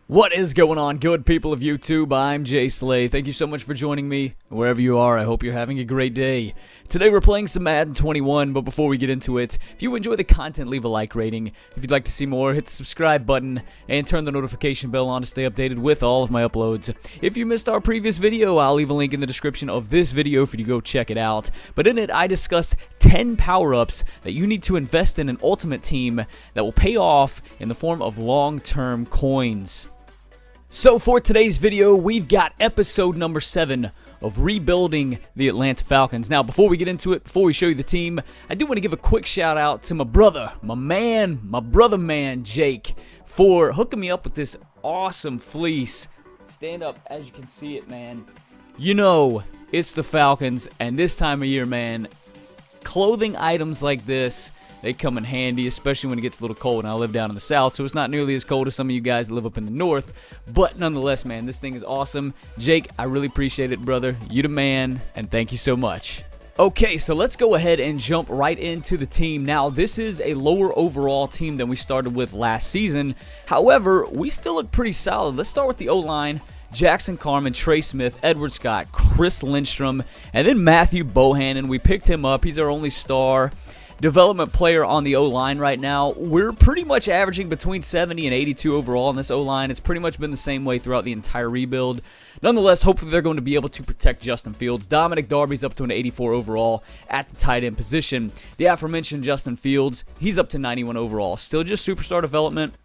What is going on, good people of YouTube? I'm ImJslay. Thank you so much for joining me. Wherever you are, I hope you're having a great day. Today we're playing some Madden 21, but before we get into it, if you enjoy the content, leave a like rating. If you'd like to see more, hit the subscribe button and turn the notification bell on to stay updated with all of my uploads. If you missed our previous video, I'll leave a link in the description of this video for you to go check it out. But in it, I discussed 10 power-ups that you need to invest in an ultimate team that will pay off in the form of long-term coins. So for today's video, we've got episode number 7 of rebuilding the Atlanta Falcons. Now, before we get into it, before we show you the team, I do want to give a quick shout out to my brother, my brother man, Jake, for hooking me up with this awesome fleece. Stand up as you can see it, man. You know, it's the Falcons, and this time of year, man, clothing items like this, they come in handy, especially when it gets a little cold. And I live down in the south, so it's not nearly as cold as some of you guys that live up in the north. But nonetheless, man, this thing is awesome. Jake, I really appreciate it, brother. You the man, and thank you so much. Okay, so let's go ahead and jump right into the team. Now, this is a lower overall team than we started with last season. However, we still look pretty solid. Let's start with the O-line. Jackson Carman, Trey Smith, Edward Scott, Chris Lindstrom, and then Matthew Bohannon. We picked him up. He's our only star development player on the O-line right now. We're pretty much averaging between 70 and 82 overall on this O-line. It's pretty much been the same way throughout the entire rebuild. Nonetheless, hopefully they're going to be able to protect Justin Fields. Dominic Darby's up to an 84 overall at the tight end position. The aforementioned Justin Fields, he's up to 91 overall. Still just superstar development.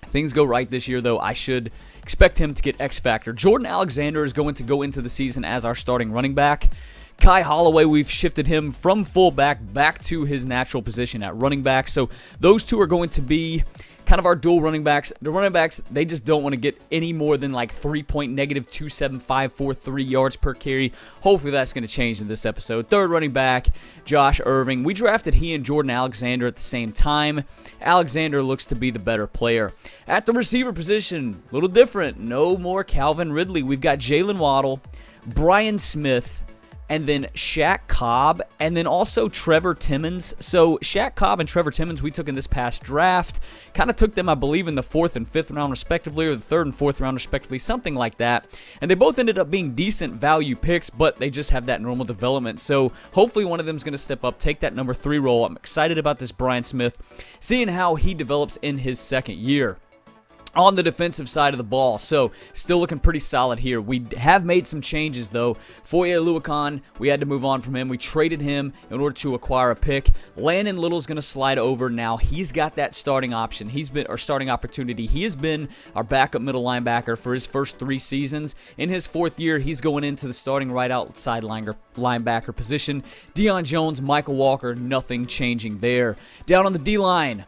If things go right this year, though, I should expect him to get X Factor. Jordan Alexander is going to go into the season as our starting running back. Kai Holloway, we've shifted him from fullback back to his natural position at running back. So those two are going to be kind of our dual running backs. The running backs, they just don't want to get any more than like -27543 yards per carry. Hopefully that's going to change in this episode. Third running back, Josh Irving. We drafted he and Jordan Alexander at the same time. Alexander looks to be the better player. At the receiver position, a little different. No more Calvin Ridley. We've got Jalen Waddle, Brian Smith, and then Shaq Cobb, and then also Trevor Timmons. So Shaq Cobb and Trevor Timmons we took in this past draft. Kind of took them, I believe, in the 4th and 5th round respectively, or the 3rd and 4th round respectively, something like that. And they both ended up being decent value picks, but they just have that normal development. So hopefully one of them is going to step up, take that number 3 role. I'm excited about this Brian Smith, seeing how he develops in his second year. On the defensive side of the ball, so still looking pretty solid here. We have made some changes, though. Foye Oluokun, we had to move on from him. We traded him in order to acquire a pick. Landon Little's going to slide over now. He's got that starting option. He's been our starting opportunity. He has been our backup middle linebacker for his first 3 seasons. In his 4th year, he's going into the starting right outside linebacker position. Deion Jones, Michael Walker, nothing changing there. Down on the D-line,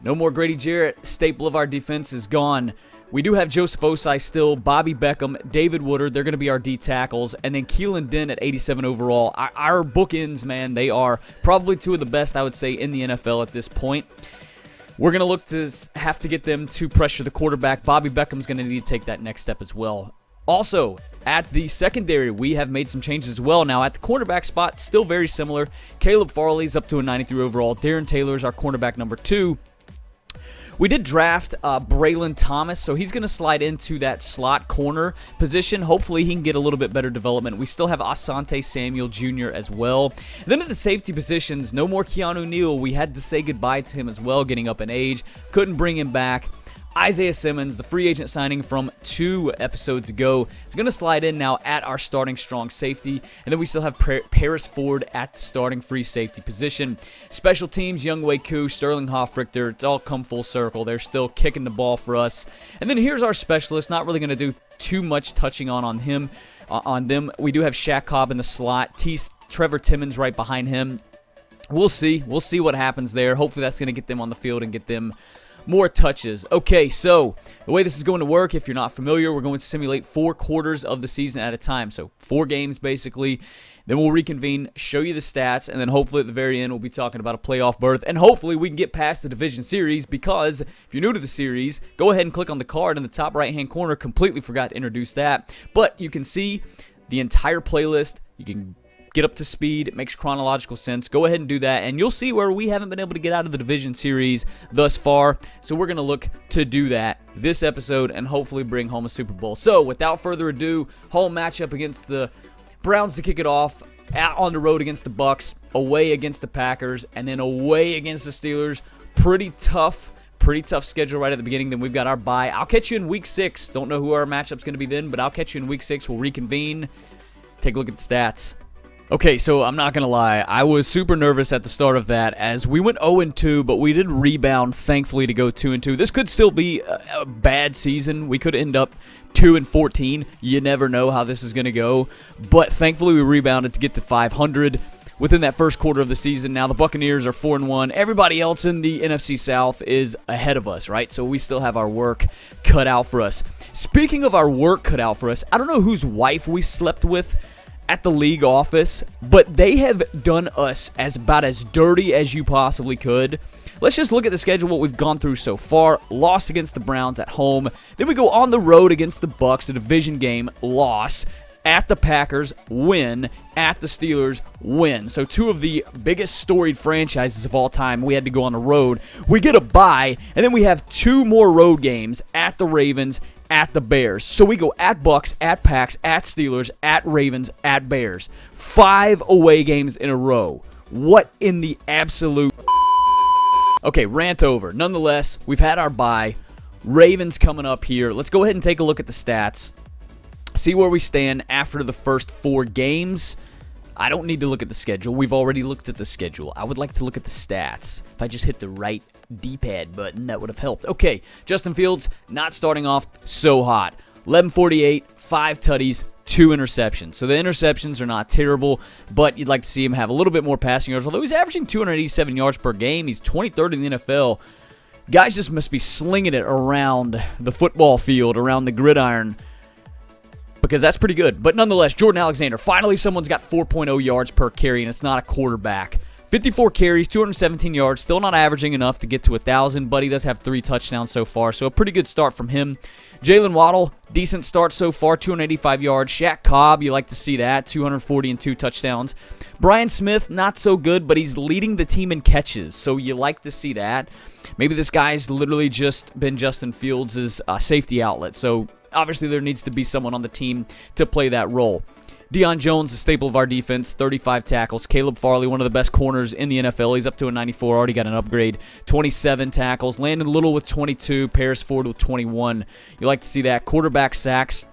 no more Grady Jarrett. Staple of our defense is gone. We do have Joseph Osai still, Bobby Beckham, David Woodard. They're going to be our D tackles. And then Keelan Dent at 87 overall. Our bookends, man, they are probably 2 of the best, I would say, in the NFL at this point. We're going to look to have to get them to pressure the quarterback. Bobby Beckham's going to need to take that next step as well. Also, at the secondary, we have made some changes as well. Now, at the cornerback spot, still very similar. Caleb Farley's up to a 93 overall. Darren Taylor's our cornerback number 2. We did draft Braylon Thomas, so he's going to slide into that slot corner position. Hopefully, he can get a little bit better development. We still have Asante Samuel Jr. as well. And then at the safety positions, no more Keanu Neal. We had to say goodbye to him as well, getting up in age. Couldn't bring him back. Isaiah Simmons, the free agent signing from 2 episodes ago, is going to slide in now at our starting strong safety. And then we still have Paris Ford at the starting free safety position. Special teams, Younghoe Koo, Sterling Hoffrichter, it's all come full circle. They're still kicking the ball for us. And then here's our specialist. Not really going to do too much touching on them. We do have Shaq Cobb in the slot. Trevor Timmons right behind him. We'll see. We'll see what happens there. Hopefully that's going to get them on the field and get them more touches. Okay, so the way this is going to work, if you're not familiar, we're going to simulate 4 quarters of the season at a time. So 4 games basically. Then we'll reconvene, show you the stats, and then hopefully at the very end we'll be talking about a playoff berth. And hopefully we can get past the division series, because if you're new to the series, go ahead and click on the card in the top right-hand corner. Completely forgot to introduce that. But you can see the entire playlist. You can get up to speed. It makes chronological sense. Go ahead and do that, and you'll see where we haven't been able to get out of the division series thus far. So we're going to look to do that this episode and hopefully bring home a Super Bowl. So, without further ado, home matchup against the Browns to kick it off, on the road against the Bucs, away against the Packers, and then away against the Steelers. Pretty tough schedule right at the beginning. Then we've got our bye. I'll catch you in Week 6. Don't know who our matchup's going to be then, but I'll catch you in Week 6. We'll reconvene, take a look at the stats. Okay, so I'm not going to lie. I was super nervous at the start of that as we went 0-2, but we did rebound, thankfully, to go 2-2. This could still be a bad season. We could end up 2-14. You never know how this is going to go. But thankfully, we rebounded to get to 500 within that first quarter of the season. Now the Buccaneers are 4-1. Everybody else in the NFC South is ahead of us, right? So we still have our work cut out for us. Speaking of our work cut out for us, I don't know whose wife we slept with at the league office, but they have done us about as dirty as you possibly could. Let's just look at the schedule, what we've gone through so far. Loss against the Browns at home. Then we go on the road against the Bucs, a division game, loss. At the Packers, win. At the Steelers, win. So two of the biggest storied franchises of all time, we had to go on the road. We get a bye, and then we have two more road games at the Ravens, at the Bears. So we go at Bucs, at Packs, at Steelers, at Ravens, at Bears. 5 away games in a row. What in the absolute... Okay, rant over. Nonetheless, we've had our bye. Ravens coming up here. Let's go ahead and take a look at the stats. See where we stand after the first 4 games. I don't need to look at the schedule. We've already looked at the schedule. I would like to look at the stats. If I just hit the right D-pad button, that would have helped. Okay, Justin Fields not starting off so hot. 1148, 5 tutties, 2 interceptions. So the interceptions are not terrible, but you'd like to see him have a little bit more passing yards. Although he's averaging 287 yards per game, he's 23rd in the NFL. Guys just must be slinging it around the football field, around the gridiron, because that's pretty good. But nonetheless, Jordan Alexander, finally someone's got 4.0 yards per carry, and it's not a quarterback. 54 carries, 217 yards, still not averaging enough to get to 1,000, but he does have 3 touchdowns so far, so a pretty good start from him. Jalen Waddle, decent start so far, 285 yards. Shaq Cobb, you like to see that, 240 and 2 touchdowns. Brian Smith, not so good, but he's leading the team in catches, so you like to see that. Maybe this guy's literally just been Justin Fields' safety outlet, so obviously there needs to be someone on the team to play that role. Deion Jones, the staple of our defense, 35 tackles. Caleb Farley, one of the best corners in the NFL. He's up to a 94, already got an upgrade. 27 tackles. Landon Little with 22. Paris Ford with 21. You like to see that. Quarterback sacks.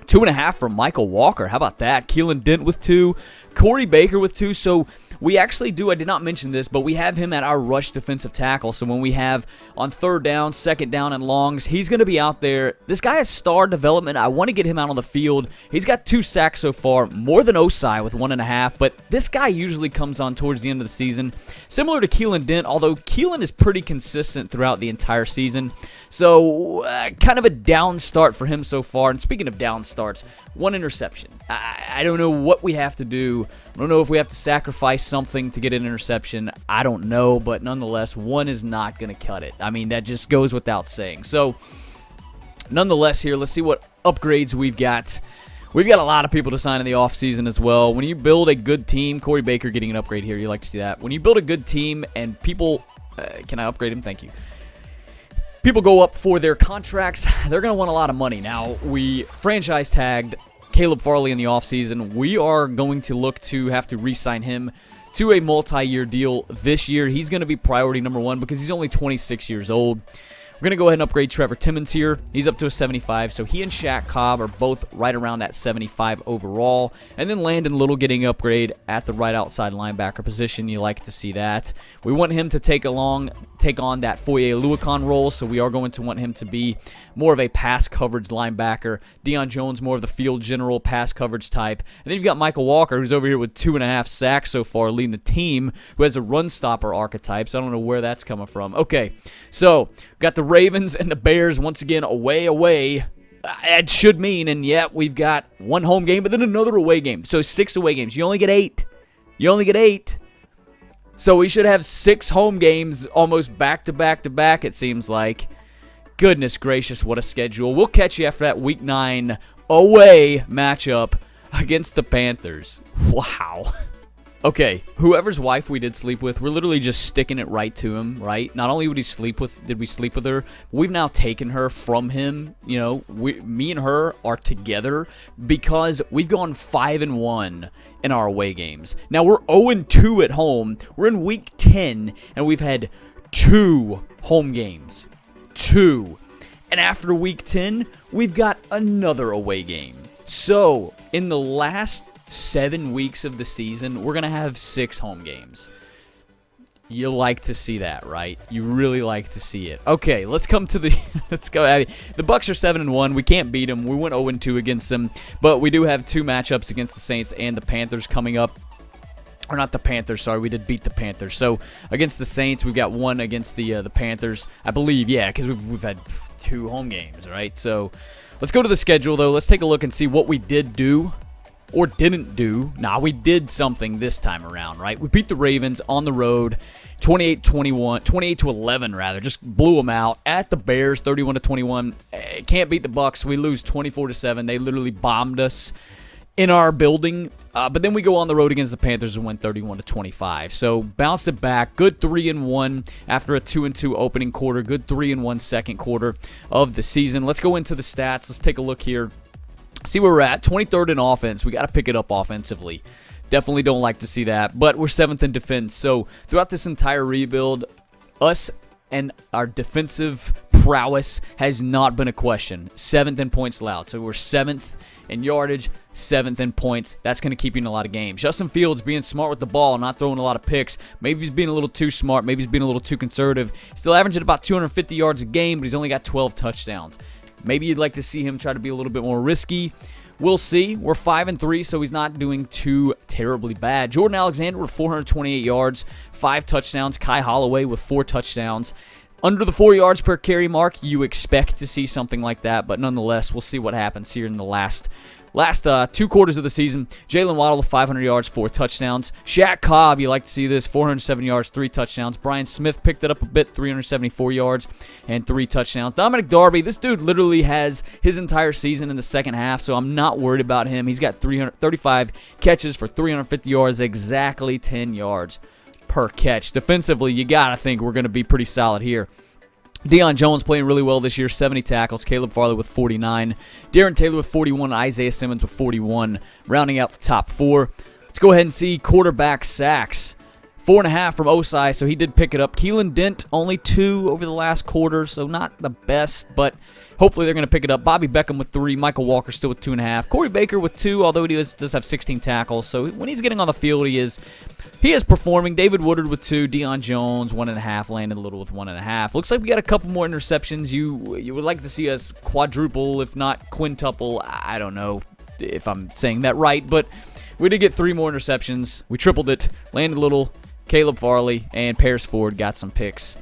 2.5 from Michael Walker. How about that? Keelan Dent with 2. Corey Baker with 2. So we actually do, I did not mention this, but we have him at our rush defensive tackle. So when we have on 3rd down, 2nd down, and longs, he's going to be out there. This guy has star development. I want to get him out on the field. He's got 2 sacks so far, more than Osai with 1.5, but this guy usually comes on towards the end of the season. Similar to Keelan Dent, although Keelan is pretty consistent throughout the entire season. So kind of a down start for him so far. And speaking of down starts, 1 interception. I don't know what we have to do. I don't know if we have to sacrifice something to get an interception. I don't know, but nonetheless, 1 is not going to cut it. I mean, that just goes without saying. So, nonetheless here, let's see what upgrades we've got. We've got a lot of people to sign in the offseason as well. When you build a good team, Corey Baker getting an upgrade here, you like to see that. When you build a good team and people, can I upgrade him? Thank you. People go up for their contracts, they're going to want a lot of money. Now, we franchise tagged Caleb Farley in the offseason. We are going to look to have to re-sign him to a multi-year deal this year. He's going to be priority number 1 because he's only 26 years old. We're going to go ahead and upgrade Trevor Timmons here. He's up to a 75, so he and Shaq Cobb are both right around that 75 overall. And then Landon Little getting upgrade at the right outside linebacker position. You like to see that. We want him to take on that Foye Oluokun role, so we are going to want him to be more of a pass coverage linebacker. Deion Jones, more of the field general pass coverage type. And then you've got Michael Walker, who's over here with 2.5 sacks so far, leading the team, who has a run stopper archetype, so I don't know where that's coming from. Okay, so got the Ravens and the Bears once again away. It should mean, and yet we've got 1 home game, but then another away game. So 6 away games. You only get 8. So we should have 6 home games almost back to back to back, it seems like. Goodness gracious, what a schedule. We'll catch you after that Week 9 away matchup against the Panthers. Wow. Okay, whoever's wife we did sleep with, we're literally just sticking it right to him, right? Not only did we sleep with her, we've now taken her from him. You know, me and her are together because we've gone 5-1 in our away games. Now we're 0-2 at home. We're in week 10 and we've had 2 home games. 2. And after week 10, we've got another away game. So, in the last 7 weeks of the season, we're going to have 6 home games. You like to see that, right? You really like to see it. Okay, let's come to the... let's go. The Bucs are 7-1. We can't beat them. We went 0-2 against them. But we do have 2 matchups against the Saints and the Panthers coming up. Or not the Panthers, sorry. We did beat the Panthers. So, against the Saints, we've got 1 against the Panthers. I believe, yeah, because we've had 2 home games, right? So, let's go to the schedule, though. Let's take a look and see what we did do. Or didn't do. Nah, we did something this time around, right? We beat the Ravens on the road, 28-11 rather. Just blew them out. At the Bears, 31-21. Can't beat the Bucs. We lose 24-7. They literally bombed us in our building. But then we go on the road against the Panthers and win 31-25. So bounced it back. Good 3-1 after a 2-2 opening quarter. Good 3-1 second quarter of the season. Let's go into the stats. Let's take a look here. See where we're at. 23rd in offense. We got to pick it up offensively. Definitely don't like to see that. But we're 7th in defense. So throughout this entire rebuild, us and our defensive prowess has not been a question. 7th in points allowed. So we're 7th in yardage, 7th in points. That's going to keep you in a lot of games. Justin Fields being smart with the ball, not throwing a lot of picks. Maybe he's being a little too smart. Maybe he's being a little too conservative. Still averaging about 250 yards a game, but he's only got 12 touchdowns. Maybe you'd like to see him try to be a little bit more risky. We'll see. We're 5-3, so he's not doing too terribly bad. Jordan Alexander with 428 yards, 5 touchdowns. Kai Holloway with 4 touchdowns. Under the 4 yards per carry mark, you expect to see something like that, but nonetheless, we'll see what happens here in the last 2 quarters of the season. Jalen Waddle with 500 yards, 4 touchdowns. Shaq Cobb, you like to see this, 407 yards, 3 touchdowns. Brian Smith picked it up a bit, 374 yards and 3 touchdowns. Dominic Darby, this dude literally has his entire season in the second half, so I'm not worried about him. He's got 335 catches for 350 yards, exactly 10 yards per catch. Defensively, you got to think we're going to be pretty solid here. Deion Jones playing really well this year, 70 tackles. Caleb Farley with 49. Darren Taylor with 41. Isaiah Simmons with 41. Rounding out the top 4. Let's go ahead and see quarterback sacks. 4.5 from Osai, so he did pick it up. Keelan Dent, only 2 over the last quarter, so not the best, but hopefully they're going to pick it up. Bobby Beckham with 3. Michael Walker still with 2.5. Corey Baker with 2, although he does have 16 tackles, so when he's getting on the field, he is performing. David Woodard with 2. Deion Jones, 1.5. Landon Little with 1.5. Looks like we got a couple more interceptions. You would like to see us quadruple, if not quintuple. I don't know if I'm saying that right, but we did get 3 more interceptions. We tripled it. Landon Little, Caleb Farley, and Paris Ford got some picks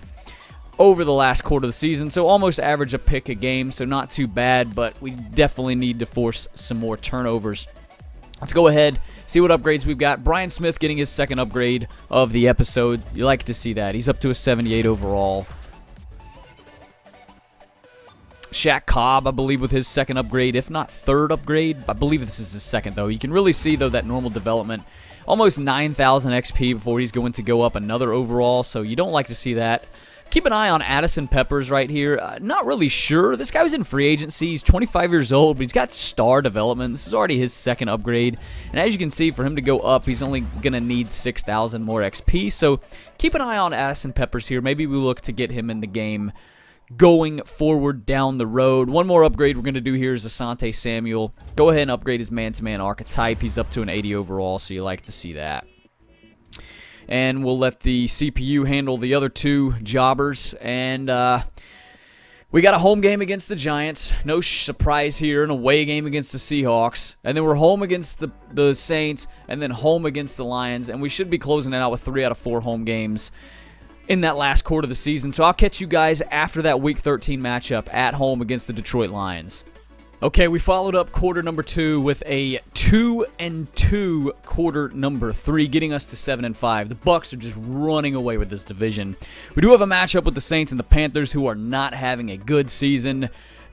over the last quarter of the season, so almost average a pick a game, so not too bad, but we definitely need to force some more turnovers. Let's go ahead, see what upgrades we've got. Brian Smith getting his 2nd upgrade of the episode. You like to see that. He's up to a 78 overall. Shaq Cobb, I believe, with his 2nd upgrade, if not 3rd upgrade. I believe this is his 2nd, though. You can really see, though, that normal development. Almost 9,000 XP before he's going to go up another overall, so you don't like to see that. Keep an eye on Addison Peppers right here. Not really sure. This guy was in free agency. He's 25 years old, but he's got star development. This is already his 2nd upgrade. And as you can see, for him to go up, he's only going to need 6,000 more XP. So keep an eye on Addison Peppers here. Maybe we look to get him in the game going forward down the road. One more upgrade we're going to do here is Asante Samuel. Go ahead and upgrade his man-to-man archetype. He's up to an 80 overall, so you like to see that. And we'll let the CPU handle the other 2 jobbers. And we got a home game against the Giants. No surprise here. An away game against the Seahawks. And then we're home against the Saints. And then home against the Lions. And we should be closing it out with 3 out of 4 home games in that last quarter of the season. So I'll catch you guys after that Week 13 matchup at home against the Detroit Lions. Okay, we followed up quarter number 2 with a 2-2 quarter number 3, getting us to 7-5. The Bucs are just running away with this division. We do have a matchup with the Saints and the Panthers, who are not having a good season.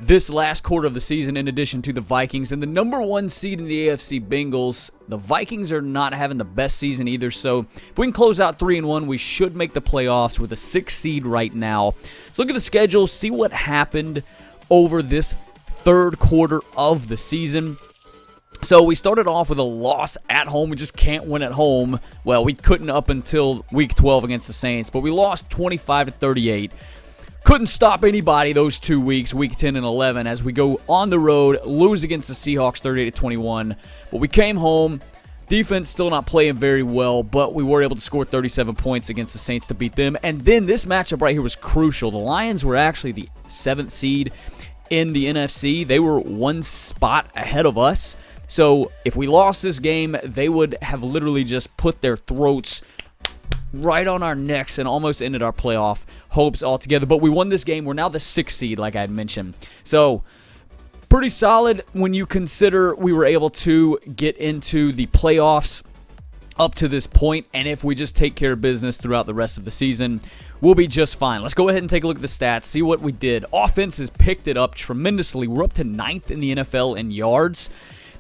this last quarter of the season in addition to the Vikings. And the number 1 seed in the AFC, Bengals, the Vikings are not having the best season either. So if we can close out 3-1, we should make the playoffs with a 6 seed right now. So look at the schedule, see what happened over this third quarter of the season. So we started off with a loss at home. We just can't win at home. Well, we couldn't up until week 12 against the Saints, but we lost 25-38. Couldn't stop anybody those 2 weeks, week 10 and 11, as we go on the road, lose against the Seahawks 38-21. But we came home. Defense still not playing very well, but we were able to score 37 points against the Saints to beat them. And then this matchup right here was crucial. The Lions were actually the 7th seed in the NFC. They were 1 spot ahead of us. So if we lost this game, they would have literally just put their throats right on our necks and almost ended our playoff hopes altogether. But we won this game. We're now the 6th seed, like I had mentioned. So pretty solid when you consider we were able to get into the playoffs up to this point. And if we just take care of business throughout the rest of the season, we'll be just fine. Let's go ahead and take a look at the stats, see what we did. Offense has picked it up tremendously. We're up to 9th in the NFL in yards.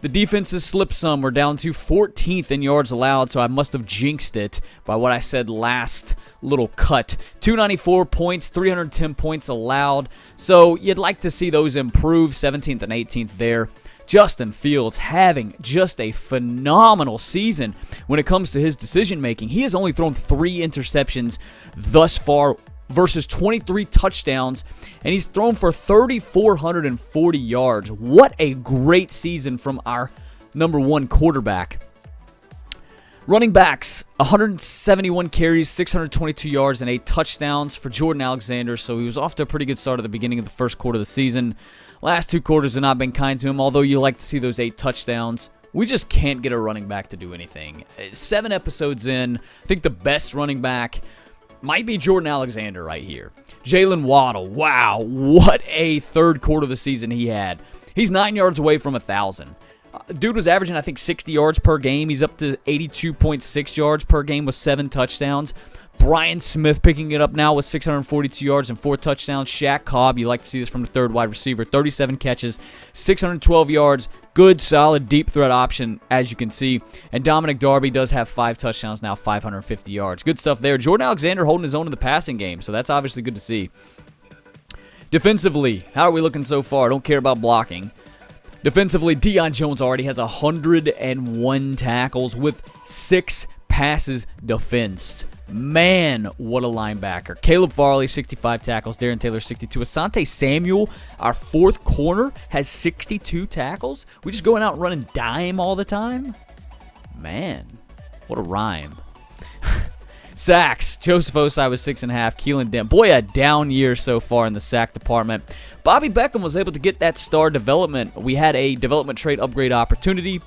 The defense has slipped some. We're down to 14th in yards allowed, so I must have jinxed it by what I said last little cut. 294 points, 310 points allowed. So you'd like to see those improve, 17th and 18th there. Justin Fields having just a phenomenal season when it comes to his decision-making. He has only thrown 3 interceptions thus far versus 23 touchdowns, and he's thrown for 3,440 yards. What a great season from our number 1 quarterback. Running backs, 171 carries, 622 yards, and 8 touchdowns for Jordan Alexander, so he was off to a pretty good start at the beginning of the first quarter of the season. Last 2 quarters have not been kind to him, although you like to see those 8 touchdowns. We just can't get a running back to do anything. 7 episodes in, I think the best running back might be Jordan Alexander right here. Jalen Waddle, wow, what a third quarter of the season he had. He's 9 yards away from 1,000. Dude was averaging, I think, 60 yards per game. He's up to 82.6 yards per game with 7 touchdowns. Brian Smith picking it up now with 642 yards and 4 touchdowns. Shaq Cobb, you like to see this from the third wide receiver. 37 catches, 612 yards. Good, solid, deep threat option, as you can see. And Dominic Darby does have 5 touchdowns now, 550 yards. Good stuff there. Jordan Alexander holding his own in the passing game, so that's obviously good to see. Defensively, how are we looking so far? Don't care about blocking. Defensively, Deion Jones already has 101 tackles with 6 passes defensed. Man, what a linebacker. Caleb Farley, 65 tackles. Darren Taylor, 62. Asante Samuel, our 4th corner, has 62 tackles. We just going out running dime all the time? Man, what a rhyme. Sacks. Joseph Osai was 6.5. Keelan Dent. Boy, a down year so far in the sack department. Bobby Beckham was able to get that star development. We had a development trade upgrade opportunity.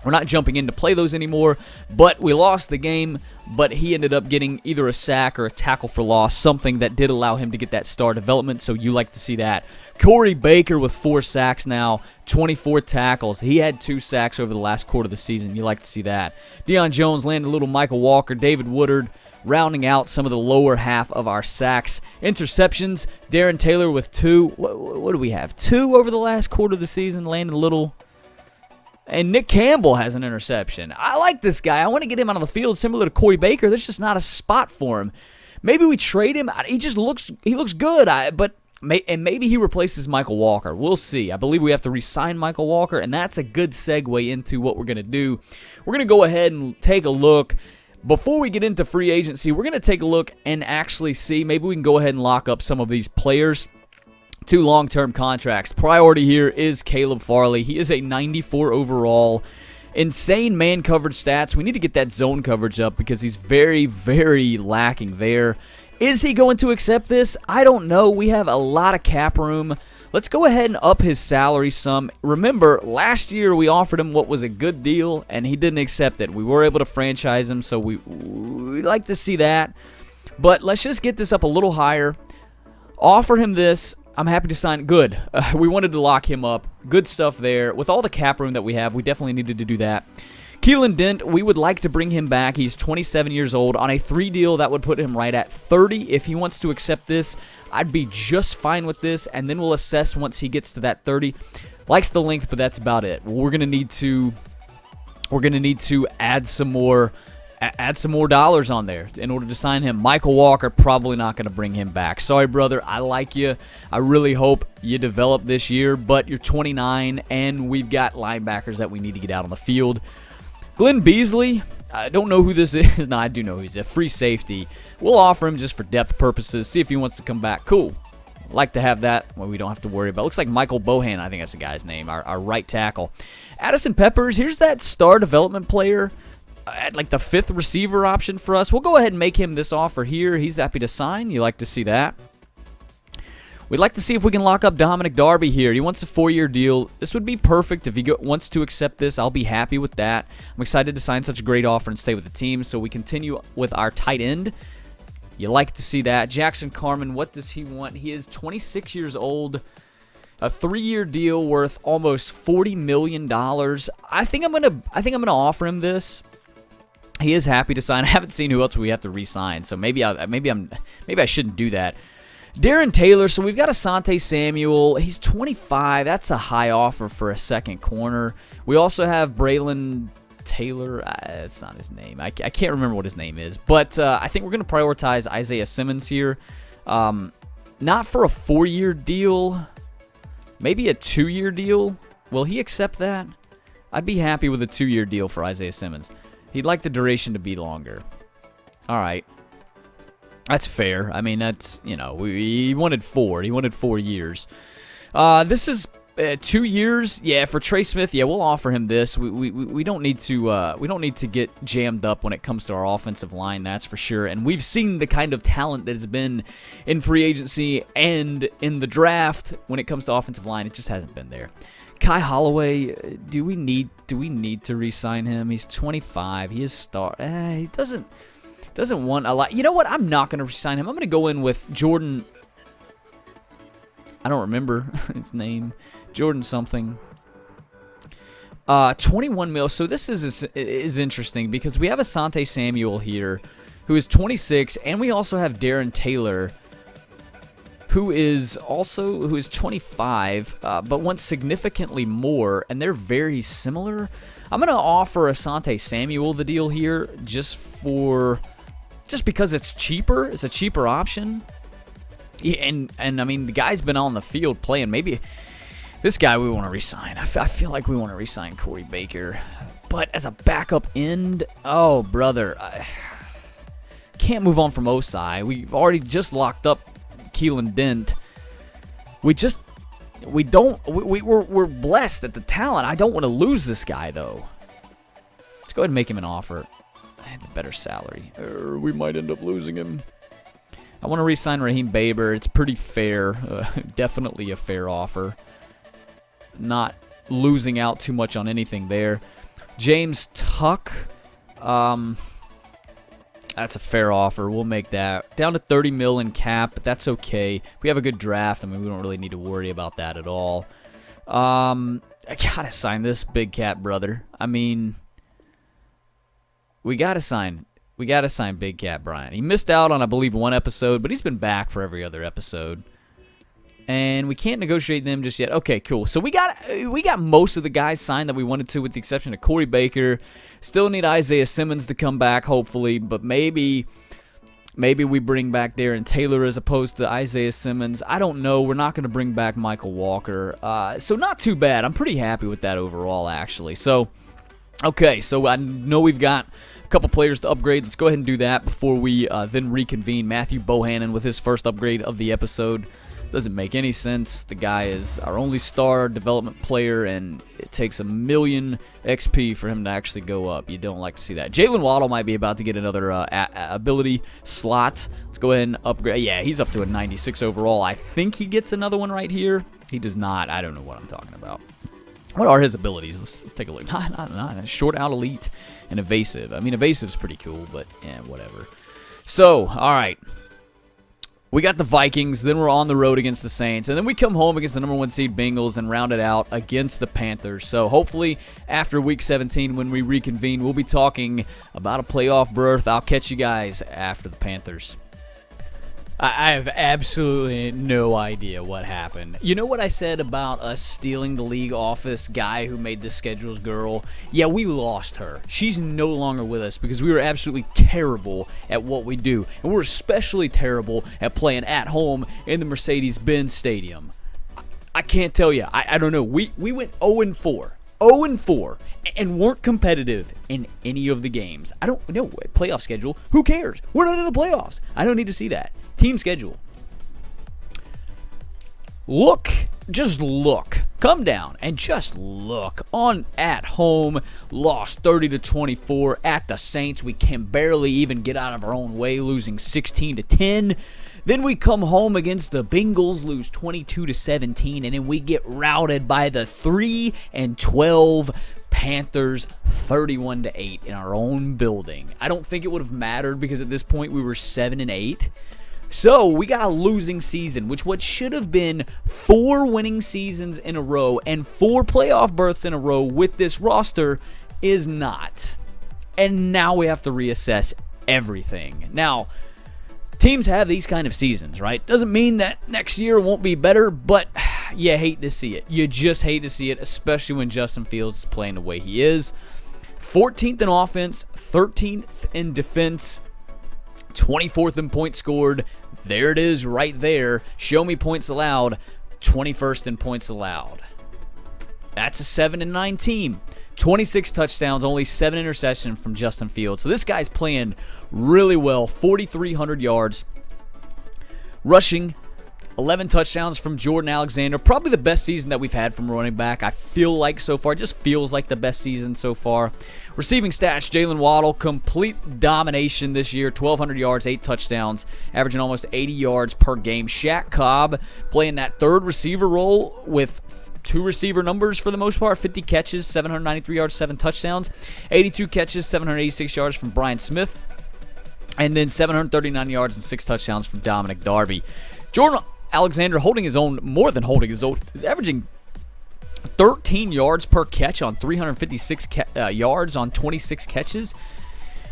We're not jumping in to play those anymore, but we lost the game, but he ended up getting either a sack or a tackle for loss, something that did allow him to get that star development, so you like to see that. Corey Baker with 4 sacks now, 24 tackles. He had 2 sacks over the last quarter of the season. You like to see that. Deion Jones landed a little Michael Walker, David Woodard, rounding out some of the lower half of our sacks. Interceptions, Darren Taylor with 2. What do we have? 2 over the last quarter of the season, landed a little. And Nick Campbell has an interception. I like this guy. I want to get him out of the field similar to Corey Baker. There's just not a spot for him. Maybe we trade him. He looks good, but maybe he replaces Michael Walker. We'll see. I believe we have to re-sign Michael Walker, and that's a good segue into what we're going to do. We're going to go ahead and take a look. Before we get into free agency, we're going to take a look and actually see. Maybe we can go ahead and lock up some of these players to long-term contracts. Priority here is Caleb Farley. He is a 94 overall. Insane man coverage stats. We need to get that zone coverage up because he's very, very lacking there. Is he going to accept this? I don't know. We have a lot of cap room. Let's go ahead and up his salary some. Remember, last year we offered him what was a good deal, and he didn't accept it. We were able to franchise him, so we like to see that. But let's just get this up a little higher. Offer him this. I'm happy to sign. Good. We wanted to lock him up. Good stuff there. With all the cap room that we have, we definitely needed to do that. Keelan Dent, we would like to bring him back. He's 27 years old. On a 3 deal, that would put him right at 30. If he wants to accept this, I'd be just fine with this, and then we'll assess once he gets to that 30. Likes the length, but that's about it. We're gonna need to add some more dollars on there in order to sign him. Michael Walker, probably not going to bring him back. Sorry, brother. I like you. I really hope you develop this year, but you're 29, and we've got linebackers that we need to get out on the field. Glenn Beasley, I don't know who this is. No, I do know who he's a free safety. We'll offer him just for depth purposes, see if he wants to come back. Cool. Like to have that when we don't have to worry about. Looks like Michael Bohan, I think that's the guy's name, our right tackle. Addison Peppers, here's that star development player at like the 5th receiver option for us. We'll go ahead and make him this offer here. He's happy to sign. You like to see that. We'd like to see if we can lock up Dominic Darby here. He wants a 4-year deal. This would be perfect. If he wants to accept this, I'll be happy with that. I'm excited to sign such a great offer and stay with the team. So we continue with our tight end. You like to see that. Jackson Carman, what does he want? He is 26 years old. A 3-year deal worth almost $40 million. I think I'm gonna offer him this. He is happy to sign. I haven't seen who else we have to re-sign, so maybe I shouldn't do that. Darren Taylor. So we've got Asante Samuel. He's 25. That's a high offer for a second corner. We also have Braylon Taylor. It's not his name. I can't remember what his name is, but I think we're going to prioritize Isaiah Simmons here. Not for a 4-year deal. Maybe a 2-year deal. Will he accept that? I'd be happy with a 2-year deal for Isaiah Simmons. He'd like the duration to be longer. All right. That's fair. I mean, that's, you know, he wanted 4. He wanted 4 years. This is 2 years. Yeah, for Trey Smith, yeah, we'll offer him this. We don't need to get jammed up when it comes to our offensive line, that's for sure. And we've seen the kind of talent that has been in free agency and in the draft when it comes to offensive line. It just hasn't been there. Kai Holloway, do we need to re-sign him? He's 25. He is star. He doesn't want a lot. You know what? I'm not going to re-sign him. I'm going to go in with Jordan. I don't remember his name. Jordan something. 21 mil. So this is interesting because we have Asante Samuel here, who is 26, and we also have Darren Taylor, who is 25, but wants significantly more, and they're very similar. I'm gonna offer Asante Samuel the deal here just because it's cheaper. It's a cheaper option. Yeah, and I mean, the guy's been on the field playing. Maybe this guy we want to re-sign. I feel like we want to re-sign Corey Baker, but as a backup end, oh brother, I can't move on from Osai. We've already just locked up Keelan Dent. We're blessed at the talent. I don't want to lose this guy though. Let's go ahead and make him an offer. I had a better salary. We might end up losing him. I want to re-sign Raheem Baber. It's pretty fair. Definitely a fair offer. Not losing out too much on anything there. James Tuck. That's a fair offer. We'll make that. Down to 30 mil in cap, but that's okay. We have a good draft. I mean, we don't really need to worry about that at all. I gotta sign this big cat, brother. I mean, we gotta sign Big Cat Brian. He missed out on, I believe, 1 episode, but he's been back for every other episode. And we can't negotiate them just yet. Okay, cool. So we got most of the guys signed that we wanted to, with the exception of Corey Baker. Still need Isaiah Simmons to come back, hopefully, but maybe we bring back Darren Taylor as opposed to Isaiah Simmons. I don't know. We're not going to bring back Michael Walker. So not too bad. I'm pretty happy with that overall, actually. So, okay, so I know we've got a couple players to upgrade. Let's go ahead and do that before we then reconvene. Matthew Bohannon with his first upgrade of the episode. Doesn't make any sense. The guy is our only star development player, and it takes 1 million XP for him to actually go up. You don't like to see that. Jalen Waddle might be about to get another ability slot. Let's go ahead and upgrade. Yeah, he's up to a 96 overall. I think he gets another one right here. He does not. I don't know what I'm talking about. What are his abilities? Let's take a look. Not short out elite and evasive. I mean, evasive's pretty cool, but yeah, whatever. So, all right. We got the Vikings, then we're on the road against the Saints, and then we come home against the number 1 seed Bengals and round it out against the Panthers. So hopefully after Week 17 when we reconvene, we'll be talking about a playoff berth. I'll catch you guys after the Panthers. I have absolutely no idea what happened. You know what I said about us stealing the league office guy who made the schedules girl? Yeah, we lost her. She's no longer with us because we were absolutely terrible at what we do. And we're especially terrible at playing at home in the Mercedes-Benz Stadium. I can't tell you. I don't know. We went 0-4. 0-4 and weren't competitive in any of the games. I don't know. Playoff schedule. Who cares? We're not in the playoffs. I don't need to see that. Team schedule. Just look. Come down and just look. At home, lost 30-24 at the Saints. We can barely even get out of our own way, losing 16-10. Then we come home against the Bengals, lose 22-17, and then we get routed by the 3-12 Panthers 31-8 in our own building. I don't think it would have mattered because at this point we were 7-8. So we got a losing season, which what should have been 4 winning seasons in a row and 4 playoff berths in a row with this roster is not. And now we have to reassess everything. Now, teams have these kind of seasons, right? Doesn't mean that next year won't be better, but you hate to see it. You just hate to see it, especially when Justin Fields is playing the way he is. 14th in offense, 13th in defense, 24th in points scored. There it is right there. Show me points allowed. 21st in points allowed. That's a 7-9 team. 26 touchdowns, only 7 interceptions from Justin Fields. So this guy's playing really well. 4,300 yards. Rushing, 11 touchdowns from Jordan Alexander. Probably the best season that we've had from running back, I feel like so far. It just feels like the best season so far. Receiving stats, Jalen Waddle, complete domination this year. 1,200 yards, 8 touchdowns, averaging almost 80 yards per game. Shaq Cobb playing that third receiver role with 2 receiver numbers for the most part. 50 catches, 793 yards, 7 touchdowns. 82 catches, 786 yards from Brian Smith. And then 739 yards and 6 touchdowns from Dominic Darby. Jordan Alexander holding his own, more than holding his own. He's averaging 13 yards per catch on 356 yards on 26 catches.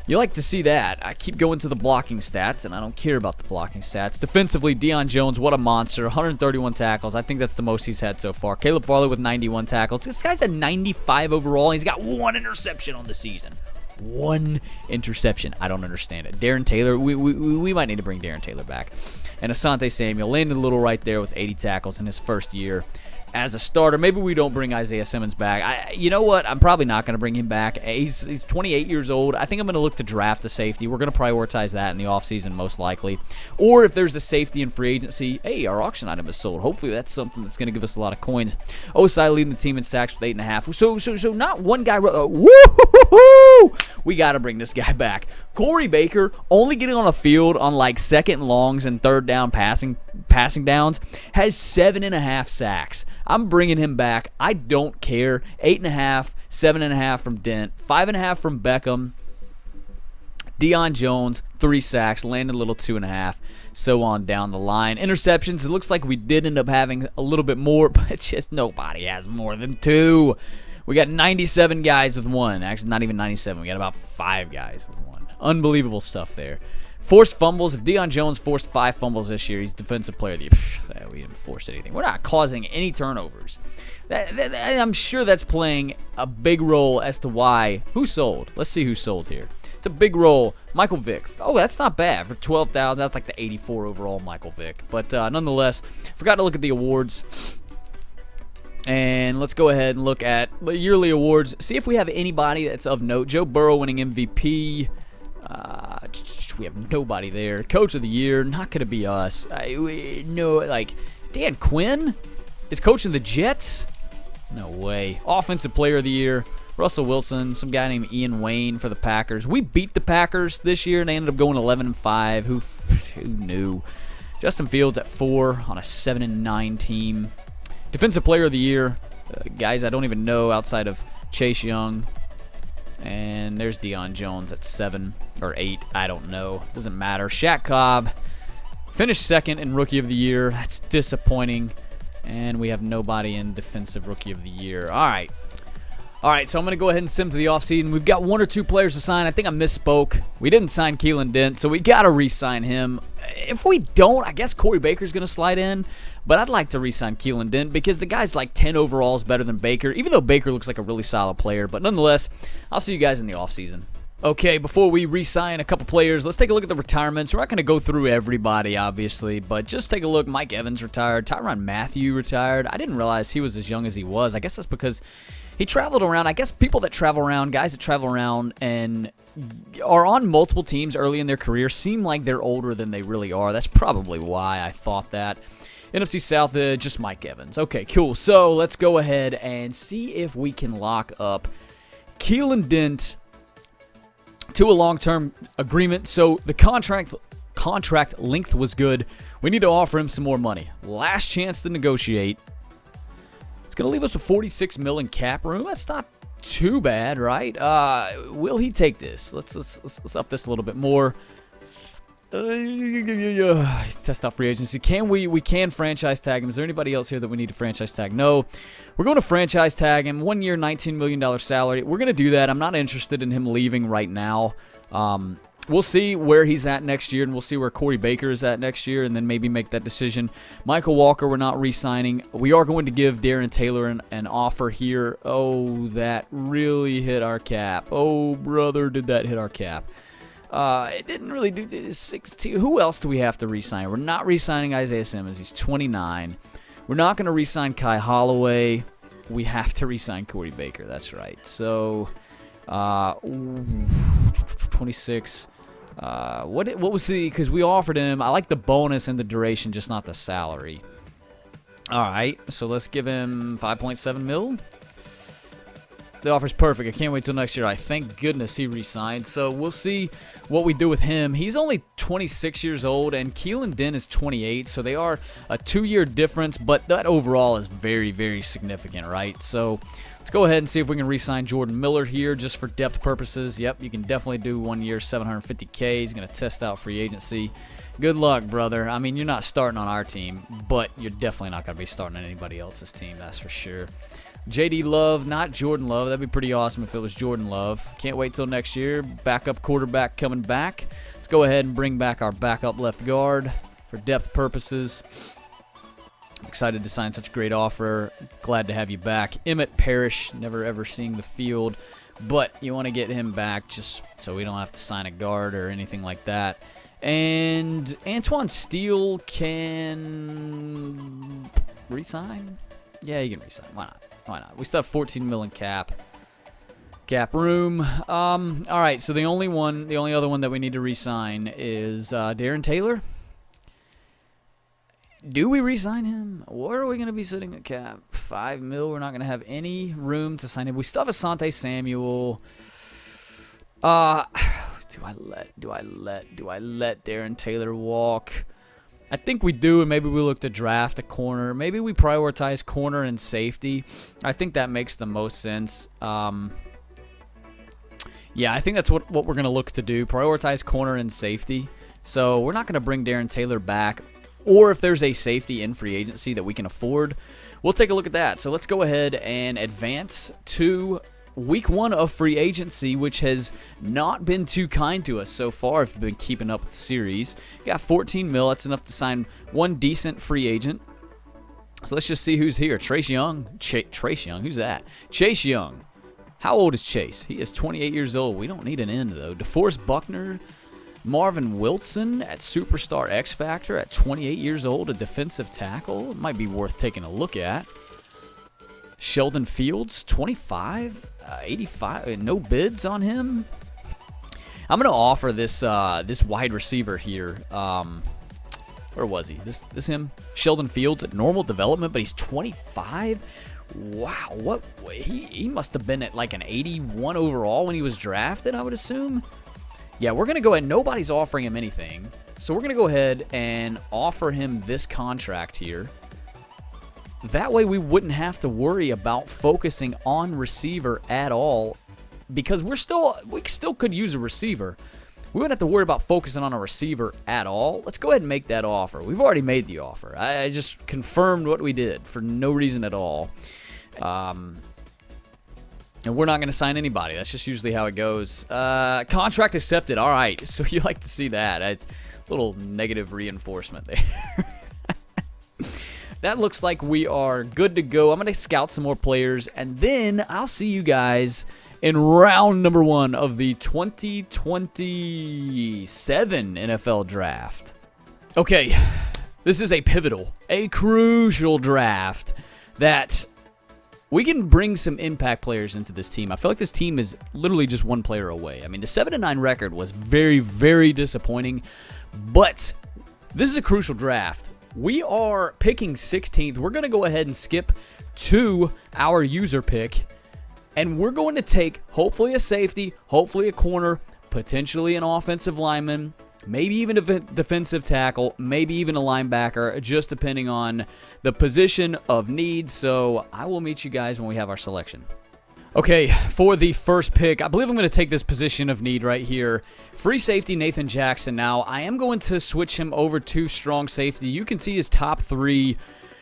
You like to see that. I keep going to the blocking stats, and I don't care about the blocking stats. Defensively, Deion Jones, what a monster. 131 tackles. I think that's the most he's had so far. Caleb Farley with 91 tackles. This guy's at 95 overall, and he's got 1 interception on the season. 1 interception. I don't understand it. Darren Taylor, we might need to bring Darren Taylor back. And Asante Samuel landed a little right there with 80 tackles in his first year as a starter. Maybe we don't bring Isaiah Simmons back. You know what? I'm probably not going to bring him back. He's 28 years old. I think I'm going to look to draft the safety. We're going to prioritize that in the offseason most likely. Or if there's a safety in free agency, hey, our auction item is sold. Hopefully that's something that's going to give us a lot of coins. Osai leading the team in sacks with 8.5. So not one guy. Woo-hoo-hoo! We got to bring this guy back. Corey Baker only getting on the field on like second longs and third down passing downs has 7.5 sacks. I'm bringing him back. I don't care. 8.5, 7.5 from Dent, 5.5 from Beckham. Deion Jones, 3 sacks, Landon Little 2.5, so on down the line. Interceptions, it looks like we did end up having a little bit more, but just nobody has more than 2. We got 97 guys with 1. Actually, not even 97. We got about 5 guys with 1. Unbelievable stuff there. Forced fumbles. If Deion Jones forced 5 fumbles this year, he's defensive player of the year. We didn't force anything. We're not causing any turnovers. I'm sure that's playing a big role as to why. Who sold? Let's see who sold here. It's a big role. Michael Vick. Oh, that's not bad. For 12,000, that's like the 84 overall Michael Vick. But nonetheless, forgot to look at the awards. And let's go ahead and look at the yearly awards. See if we have anybody that's of note. Joe Burrow winning MVP. We have nobody there. Coach of the year, not going to be us. Dan Quinn is coaching the Jets? No way. Offensive player of the year, Russell Wilson, some guy named Ian Wayne for the Packers. We beat the Packers this year, and they ended up going 11-5. Who knew? Justin Fields at 4 on a 7-9 team. Defensive player of the year, guys I don't even know outside of Chase Young. And there's Deion Jones at 7 or 8. I don't know. Doesn't matter. Shaq Cobb. Finished second in Rookie of the Year. That's disappointing. And we have nobody in Defensive Rookie of the Year. All right. All right, so I'm going to go ahead and sim to the offseason. We've got 1 or 2 players to sign. I think I misspoke. We didn't sign Keelan Dent, so we got to re-sign him. If we don't, I guess Corey Baker's going to slide in. But I'd like to re-sign Keelan Dent because the guy's like 10 overalls better than Baker, even though Baker looks like a really solid player. But nonetheless, I'll see you guys in the offseason. Okay, before we re-sign a couple players, let's take a look at the retirements. We're not going to go through everybody, obviously, but just take a look. Mike Evans retired. Tyrann Mathieu retired. I didn't realize he was as young as he was. I guess that's because he traveled around. I guess people that travel around, guys that travel around and are on multiple teams early in their career seem like they're older than they really are. That's probably why I thought that. NFC South, just Mike Evans. Okay, cool. So let's go ahead and see if we can lock up Keelan Dent to a long-term agreement. So the contract length was good. We need to offer him some more money. Last chance to negotiate. It's going to leave us with 46 mil in cap room. That's not too bad, right? Will he take this? Let's up this a little bit more. Test out free agency. We can franchise tag him. Is there anybody else here that we need to franchise tag? No. We're going to franchise tag him. 1 year, $19 million salary. We're going to do that. I'm not interested in him leaving right now. We'll see where he's at next year, and we'll see where Corey Baker is at next year, and then maybe make that decision. Michael Walker, we're not re-signing. We are going to give Darren Taylor an offer here. Oh, that really hit our cap. Oh, brother, did that hit our cap. It didn't really do 16. Who else do we have to re-sign? We're not re-signing Isaiah Simmons. He's 29. We're not going to re-sign Kai Holloway. We have to re-sign Corey Baker. That's right. So, 26. What was the? Because we offered him. I like the bonus and the duration, just not the salary. All right. So let's give him 5.7 mil. The offer's perfect. I can't wait till next year. Thank goodness he re-signed. So we'll see what we do with him. He's only 26 years old, and Keelan Dent is 28. So they are a 2-year difference, but that overall is very, very significant, right? So let's go ahead and see if we can re-sign Jordan Miller here just for depth purposes. Yep, you can definitely do 1 year, $750K. He's going to test out free agency. Good luck, brother. I mean, you're not starting on our team, but you're definitely not going to be starting on anybody else's team, that's for sure. J.D. Love, not Jordan Love. That'd be pretty awesome if it was Jordan Love. Can't wait till next year. Backup quarterback coming back. Let's go ahead and bring back our backup left guard for depth purposes. I'm excited to sign such a great offer. Glad to have you back. Emmett Parrish, never ever seeing the field, but you want to get him back just so we don't have to sign a guard or anything like that. And Antoine Steele can re-sign? Yeah, you can re-sign. Why not? Why not? We still have 14 mil in cap room. All right, so the only other one that we need to re-sign is Darren Taylor. Do we re-sign him? Where are we going to be sitting at cap? 5 mil. We're not going to have any room to sign him. We still have Asante Samuel. Do I let Darren Taylor walk? I think we do, and maybe we look to draft a corner. Maybe we prioritize corner and safety. I think that makes the most sense. Yeah, I think that's what we're going to look to do. Prioritize corner and safety. So we're not going to bring Darren Taylor back. Or if there's a safety in free agency that we can afford, we'll take a look at that. So let's go ahead and advance to Week 1 of free agency, which has not been too kind to us so far if you've been keeping up with the series. Got 14 mil. That's enough to sign one decent free agent. So let's just see who's here. Trace Young. Trace Young. Who's that? Chase Young. How old is Chase? He is 28 years old. We don't need an end, though. DeForest Buckner. Marvin Wilson at Superstar X Factor at 28 years old, a defensive tackle. It might be worth taking a look at. Sheldon Fields, 25, 85, no bids on him. I'm going to offer this this wide receiver here. Where was he? This him? Sheldon Fields at normal development, but he's 25. Wow, what? He must have been at like an 81 overall when he was drafted, I would assume. Yeah, we're going to go ahead. Nobody's offering him anything. So we're going to go ahead and offer him this contract here. That way we wouldn't have to worry about focusing on receiver at all, because we still could use a receiver. we wouldn't have to worry about focusing on a receiver at all. Let's go ahead and make that offer. We've already made the offer. I just confirmed what we did for no reason at all. And we're not going to sign anybody. That's just usually how it goes. Contract accepted. All right. So you like to see that. It's a little negative reinforcement there. That looks like we are good to go. I'm going to scout some more players, and then I'll see you guys in round number 1 of the 2027 NFL Draft. Okay, this is a pivotal, a crucial draft that we can bring some impact players into this team. I feel like this team is literally just one player away. I mean, the 7-9 record was very, very disappointing, but this is a crucial draft. We are picking 16th. We're going to go ahead and skip to our user pick, and we're going to take hopefully a safety, hopefully a corner, potentially an offensive lineman, maybe even a defensive tackle, maybe even a linebacker, just depending on the position of need. So I will meet you guys when we have our selection. Okay, for the first pick, I believe I'm going to take this position of need right here. Free safety Nathan Jackson. Now, I am going to switch him over to strong safety. You can see his top 3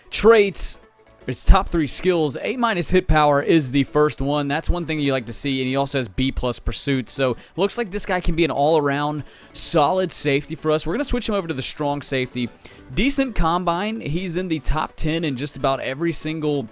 traits, his top 3 skills. A- hit power is the first one. That's one thing you like to see, and he also has B+ pursuit. So, looks like this guy can be an all-around solid safety for us. We're going to switch him over to the strong safety. Decent combine. He's in the top 10 in just about every single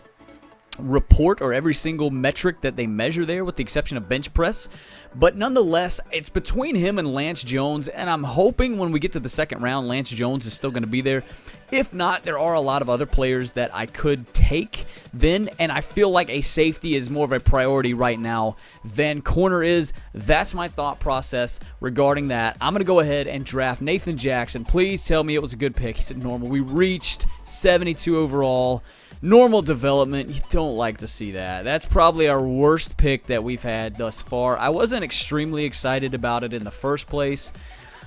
report or every single metric that they measure there, with the exception of bench press. But nonetheless, it's between him and Lance Jones, and I'm hoping when we get to the second round, Lance Jones is still going to be there. If not, there are a lot of other players that I could take then, and I feel like a safety is more of a priority right now than corner is. That's my thought process regarding that. I'm going to go ahead and draft Nathan Jackson. Please tell me it was a good pick. He said normal. We reached 72 overall. Normal development, you don't like to see that. That's probably our worst pick that we've had thus far. I wasn't extremely excited about it in the first place,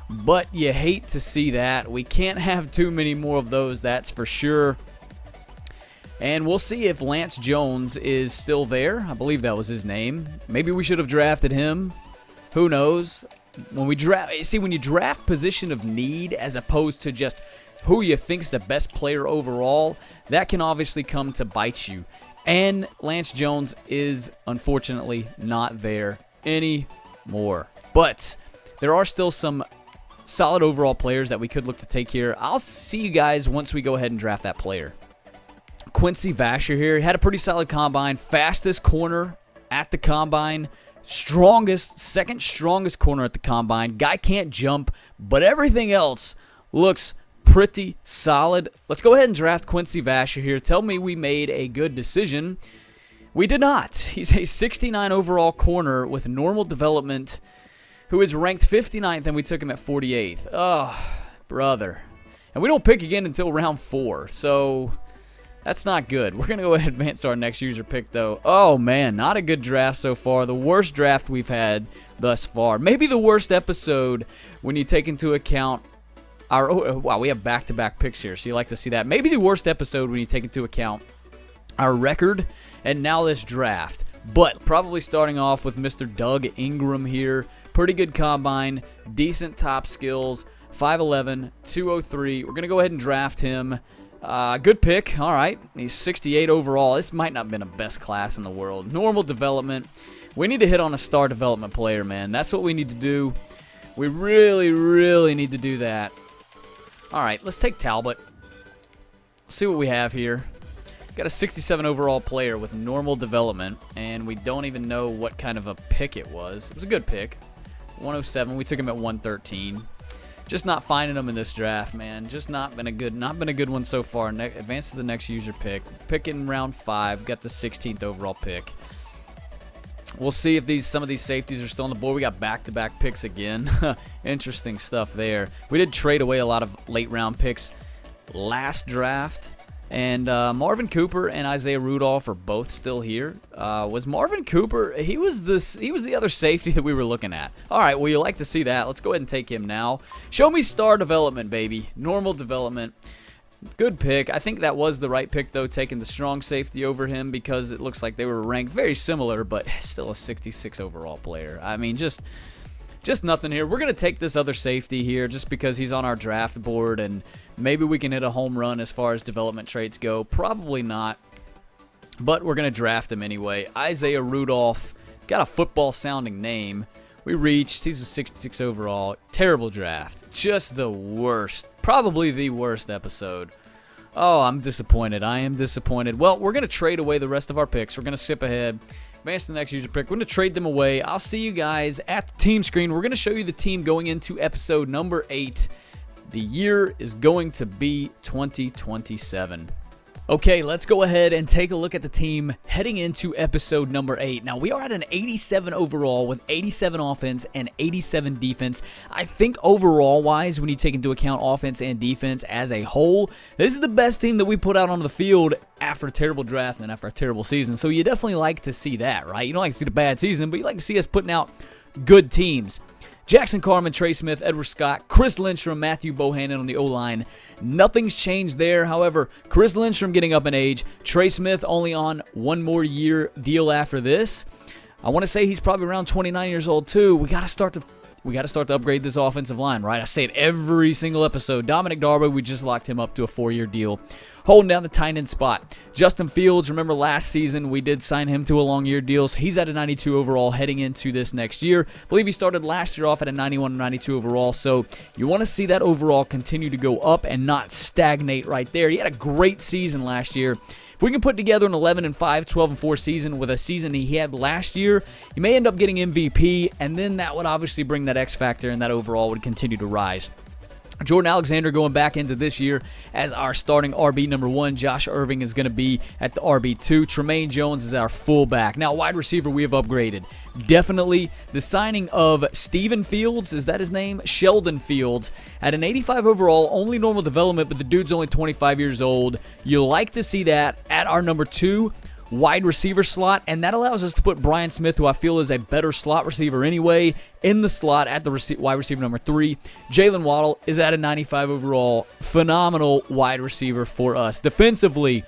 but you hate to see that. We can't have too many more of those, that's for sure. And we'll see if Lance Jones is still there. I believe that was his name. Maybe we should have drafted him. Who knows? When we draft, see, when you draft position of need as opposed to just who you think's the best player overall, that can obviously come to bite you. And Lance Jones is unfortunately not there anymore. But there are still some solid overall players that we could look to take here. I'll see you guys once we go ahead and draft that player. Quincy Vasher here. He had a pretty solid combine. Fastest corner at the combine. Second strongest corner at the combine. Guy can't jump, but everything else looks pretty solid. Let's go ahead and draft Quincy Vasher here. Tell me we made a good decision. We did not. He's a 69 overall corner with normal development who is ranked 59th, and we took him at 48th. Oh, brother. And we don't pick again until round 4, so that's not good. We're going to go ahead and advance to our next user pick, though. Oh, man, not a good draft so far. The worst draft we've had thus far. Maybe the worst episode when you take into account wow, we have back-to-back picks here, so you like to see that. Maybe the worst episode when you take into account our record and now this draft. But probably starting off with Mr. Doug Ingram here. Pretty good combine, decent top skills, 5'11", 203. We're going to go ahead and draft him. Good pick. All right. He's 68 overall. This might not have been the best class in the world. Normal development. We need to hit on a star development player, man. That's what we need to do. We really, really need to do that. All right, let's take Talbot. See what we have here. Got a 67 overall player with normal development, and we don't even know what kind of a pick it was. It was a good pick. 107. We took him at 113. Just not finding him in this draft, man. Just not been a good one so far. Advance to the next user pick. Pick in round 5. Got the 16th overall pick. We'll see if some of these safeties are still on the board. We got back-to-back picks again. Interesting stuff there. We did trade away a lot of late-round picks last draft. And Marvin Cooper and Isaiah Rudolph are both still here. Was Marvin Cooper? He was the other safety that we were looking at. All right, well, you like to see that. Let's go ahead and take him now. Show me star development, baby. Normal development. Good pick. I think that was the right pick, though, taking the strong safety over him because it looks like they were ranked very similar, but still a 66 overall player. I mean, just just nothing here. We're going to take this other safety here just because he's on our draft board, and maybe we can hit a home run as far as development traits go. Probably not, but we're going to draft him anyway. Isaiah Rudolph, got a football-sounding name. We reached. He's a 66 overall. Terrible draft. Just the worst. Probably the worst episode. Oh, I'm disappointed. I am disappointed. Well, we're going to trade away the rest of our picks. We're going to skip ahead. Advance to the next user pick. We're going to trade them away. I'll see you guys at the team screen. We're going to show you the team going into episode number 8. The year is going to be 2027. Okay, let's go ahead and take a look at the team heading into episode number 8. Now, we are at an 87 overall with 87 offense and 87 defense. I think overall-wise, when you take into account offense and defense as a whole, this is the best team that we put out on the field after a terrible draft and after a terrible season. So you definitely like to see that, right? You don't like to see the bad season, but you like to see us putting out good teams. Jackson Carman, Trey Smith, Edward Scott, Chris Lindstrom, Matthew Bohannon on the O-line. Nothing's changed there. However, Chris Lindstrom getting up in age. Trey Smith only on one more year deal after this. I want to say he's probably around 29 years old too. We got to start to upgrade this offensive line, right? I say it every single episode. Dominic Darbo, we just locked him up to a 4-year deal. Holding down the tight end spot. Justin Fields, remember last season we did sign him to a long-year deal. So he's at a 92 overall heading into this next year. I believe he started last year off at a 91 or 92 overall. So you want to see that overall continue to go up and not stagnate right there. He had a great season last year. If we can put together an 11-5, 12-4 season with a season he had last year, he may end up getting MVP, and then that would obviously bring that X factor, and that overall would continue to rise. Jordan Alexander going back into this year as our starting RB number 1. Josh Irving is going to be at the RB 2. Tremaine Jones is our fullback. Now, wide receiver we have upgraded. Definitely the signing of Steven Fields, is that his name? Sheldon Fields, at an 85 overall, only normal development, but the dude's only 25 years old. You'll like to see that at our number 2 wide receiver slot, and that allows us to put Brian Smith, who I feel is a better slot receiver anyway, in the slot at the wide receiver number 3. Jalen Waddle is at a 95 overall. Phenomenal wide receiver for us. Defensively,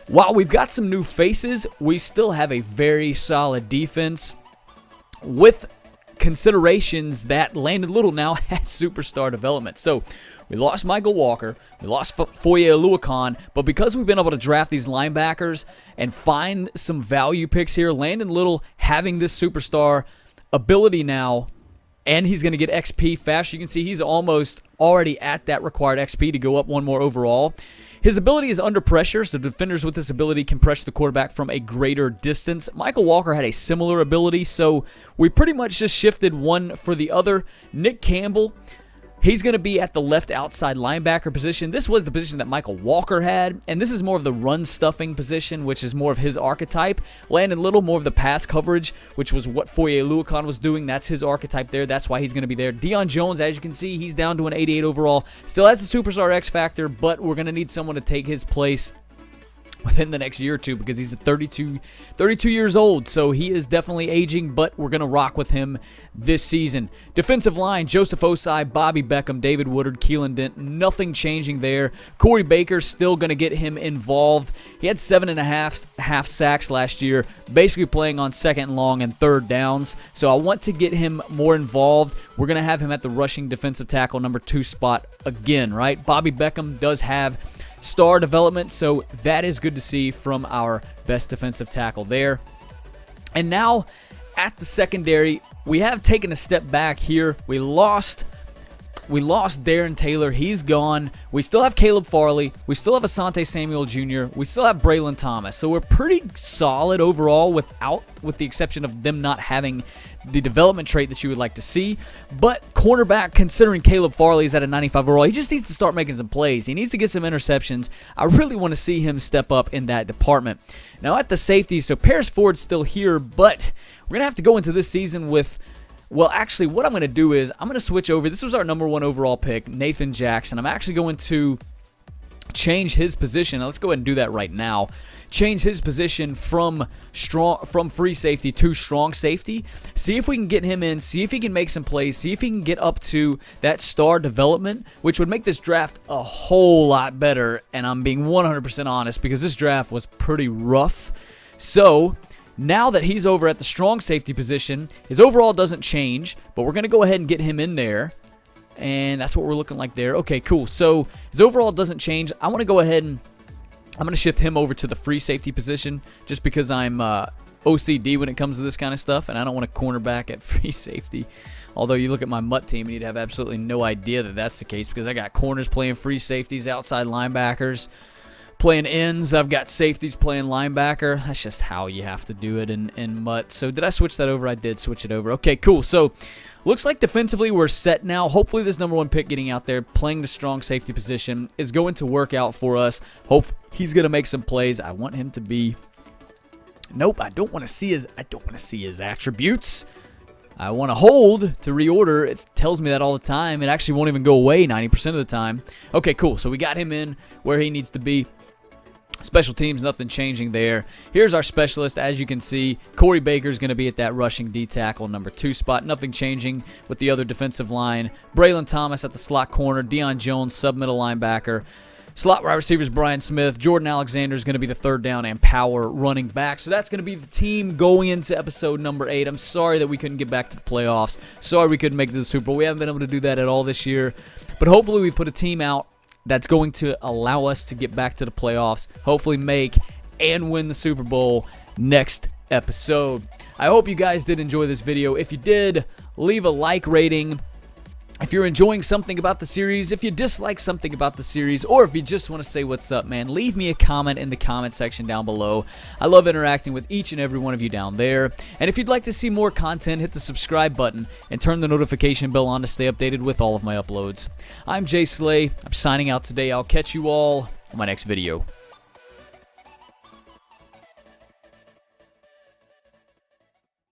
while we've got some new faces, we still have a very solid defense with considerations that Landon Little now has superstar development. So we lost Michael Walker, we lost Foye Oluokun, but because we've been able to draft these linebackers and find some value picks here, Landon Little having this superstar ability now, and he's going to get XP fast. You can see he's almost already at that required XP to go up one more overall. His ability is under pressure, so defenders with this ability can pressure the quarterback from a greater distance. Michael Walker had a similar ability, so we pretty much just shifted one for the other. Nick Campbell, he's going to be at the left outside linebacker position. This was the position that Michael Walker had, and this is more of the run-stuffing position, which is more of his archetype. Landon Little, more of the pass coverage, which was what Foye Oluokun was doing. That's his archetype there. That's why he's going to be there. Deion Jones, as you can see, he's down to an 88 overall. Still has the superstar X factor, but we're going to need someone to take his place within the next year or two because he's 32 years old, so he is definitely aging, but we're going to rock with him this season. Defensive line, Joseph Osai, Bobby Beckham, David Woodard, Keelan Dent, nothing changing there. Corey Baker's still going to get him involved. He had 7.5 sacks last year, basically playing on second and long and third downs, so I want to get him more involved. We're going to have him at the rushing defensive tackle number 2 spot again, right? Bobby Beckham does have star development, so that is good to see from our best defensive tackle there. And now at the secondary, we have taken a step back here. We lost Darren Taylor. He's gone. We still have Caleb Farley. We still have Asante Samuel Jr. We still have Braylon Thomas. So we're pretty solid overall with the exception of them not having the development trait that you would like to see. But cornerback, considering Caleb Farley is at a 95 overall, he just needs to start making some plays. He needs to get some interceptions. I really want to see him step up in that department. Now at the safety, so Paris Ford's still here, but we're going to have to go into this season with... Well, actually, what I'm going to do is I'm going to switch over. This was our number 1 overall pick, Nathan Jackson. I'm actually going to change his position. Now, let's go ahead and do that right now. Change his position from free safety to strong safety. See if we can get him in. See if he can make some plays. See if he can get up to that star development, which would make this draft a whole lot better. And I'm being 100% honest because this draft was pretty rough. So Now that he's over at the strong safety position, his overall doesn't change, but we're going to go ahead and get him in there. And that's what we're looking like there. Okay, cool. So his overall doesn't change. I want to go ahead and I'm going to shift him over to the free safety position just because I'm OCD when it comes to this kind of stuff, and I don't want to cornerback at free safety. Although you look at my MUT team and you'd have absolutely no idea that that's the case because I got corners playing free safeties, outside linebackers playing ends. I've got safeties playing linebacker. That's just how you have to do it in MUT. So did I switch that over? I did switch it over. Okay, cool. So looks like defensively we're set now. Hopefully this number 1 pick getting out there, playing the strong safety position is going to work out for us. Hope he's going to make some plays. I want him to be... Nope, I don't want to see his attributes. I want to hold to reorder. It tells me that all the time. It actually won't even go away 90% of the time. Okay, cool. So we got him in where he needs to be. Special teams, nothing changing there. Here's our specialist. As you can see, Corey Baker's going to be at that rushing D tackle number 2 spot. Nothing changing with the other defensive line. Braylon Thomas at the slot corner. Deion Jones, sub-middle linebacker. Slot wide receivers, Brian Smith. Jordan Alexander is going to be the third down and power running back. So that's going to be the team going into episode number 8. I'm sorry that we couldn't get back to the playoffs. Sorry we couldn't make it to the Super Bowl. We haven't been able to do that at all this year. But hopefully we put a team out that's going to allow us to get back to the playoffs, hopefully make and win the Super Bowl next episode. I hope you guys did enjoy this video. If you did, leave a like rating. If you're enjoying something about the series, if you dislike something about the series, or if you just want to say what's up, man, leave me a comment in the comment section down below. I love interacting with each and every one of you down there. And if you'd like to see more content, hit the subscribe button and turn the notification bell on to stay updated with all of my uploads. I'm ImJslay. I'm signing out today. I'll catch you all on my next video.